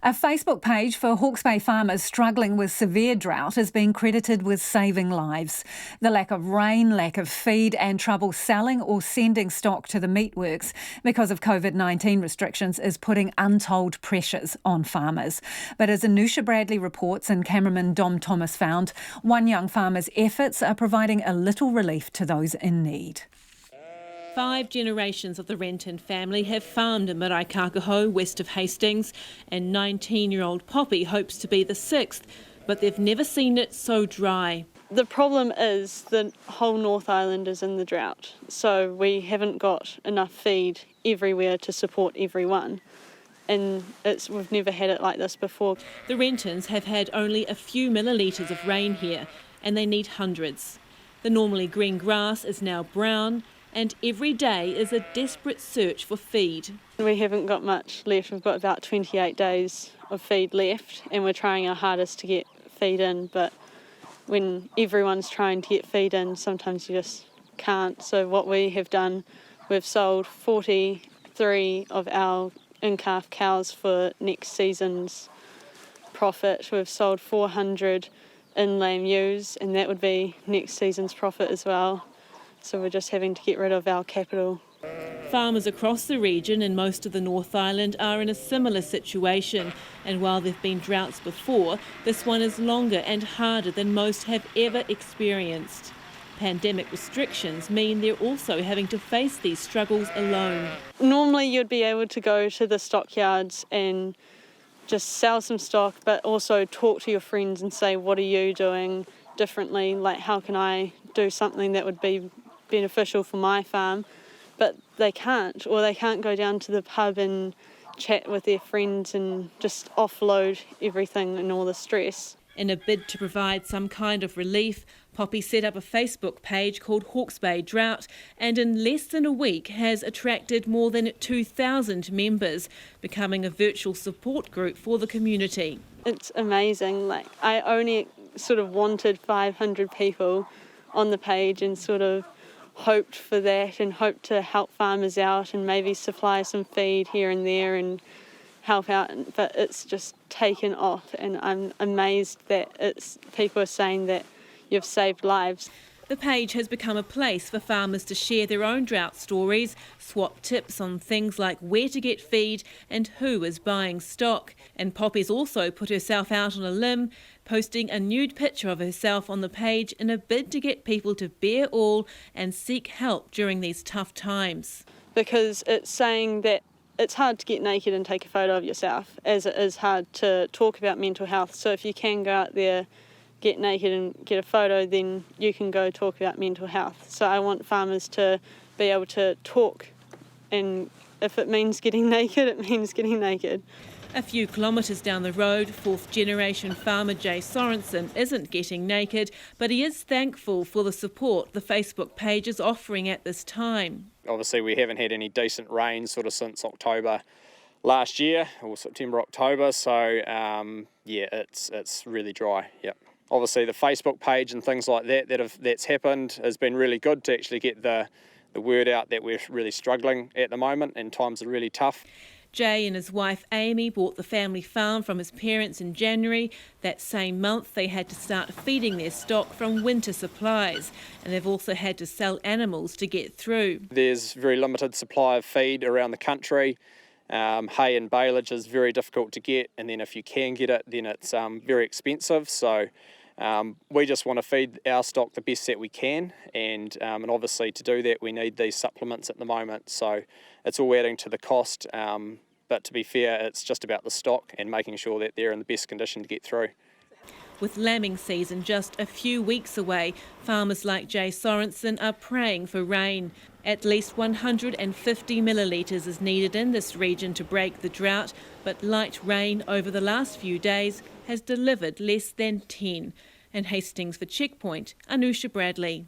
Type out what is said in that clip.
A Facebook page for Hawke's Bay farmers struggling with severe drought has been credited with saving lives. The lack of rain, lack of feed and trouble selling or sending stock to the meatworks because of COVID-19 restrictions is putting untold pressures on farmers. But as Anusha Bradley reports and cameraman Dom Thomas found, one young farmer's efforts are providing a little relief to those in need. 5 generations of the Renton family have farmed in Marae Kākaho, west of Hastings, and 19-year-old Poppy hopes to be the 6th, but they've never seen it so dry. The problem is the whole North Island is in the drought, so we haven't got enough feed everywhere to support everyone. And we've never had it like this before. The Rentons have had only a few millilitres of rain here, and they need hundreds. The normally green grass is now brown, and every day is a desperate search for feed. We haven't got much left. We've got about 28 days of feed left, and we're trying our hardest to get feed in, but when everyone's trying to get feed in, sometimes you just can't. So what we have done, we've sold 43 of our in-calf cows for next season's profit. We've sold 400 in-lamb ewes, and that would be next season's profit as well. So we're just having to get rid of our capital. Farmers across the region and most of the North Island are in a similar situation, and while there have been droughts before, this one is longer and harder than most have ever experienced. Pandemic restrictions mean they're also having to face these struggles alone. Normally you'd be able to go to the stockyards and just sell some stock, but also talk to your friends and say, what are you doing differently? Like, how can I do something that would be beneficial for my farm? But they can't, or they can't go down to the pub and chat with their friends and just offload everything and all the stress. In a bid to provide some kind of relief, Poppy set up a Facebook page called Hawke's Bay Drought, and in less than a week has attracted more than 2,000 members, becoming a virtual support group for the community. It's amazing. Like, I only sort of wanted 500 people on the page and sort of hoped for that and hoped to help farmers out and maybe supply some feed here and there and help out, but it's just taken off, and I'm amazed that people are saying that you've saved lives. The page has become a place for farmers to share their own drought stories, swap tips on things like where to get feed and who is buying stock. And Poppy's also put herself out on a limb, posting a nude picture of herself on the page in a bid to get people to bear all and seek help during these tough times. Because it's saying that it's hard to get naked and take a photo of yourself, as it is hard to talk about mental health. So if you can go out there, get naked and get a photo, then you can go talk about mental health. So I want farmers to be able to talk, and if it means getting naked, it means getting naked. A few kilometres down the road, 4th generation farmer Jay Sorensen isn't getting naked, but he is thankful for the support the Facebook page is offering at this time. Obviously we haven't had any decent rain sort of since October last year, or September, October, so yeah, it's really dry, yep. Obviously the Facebook page and things like that's happened has been really good to actually get the word out that we're really struggling at the moment and times are really tough. Jay and his wife Amy bought the family farm from his parents in January. That same month they had to start feeding their stock from winter supplies, and they've also had to sell animals to get through. There's very limited supply of feed around the country. Hay and baleage is very difficult to get, and then if you can get it, then it's very expensive. So we just want to feed our stock the best that we can, and obviously to do that we need these supplements at the moment. So it's all adding to the cost, but to be fair, it's just about the stock and making sure that they're in the best condition to get through. With lambing season just a few weeks away, farmers like Jay Sorensen are praying for rain. At least 150 millilitres is needed in this region to break the drought, but light rain over the last few days has delivered less than 10. In Hastings for Checkpoint, Anusha Bradley.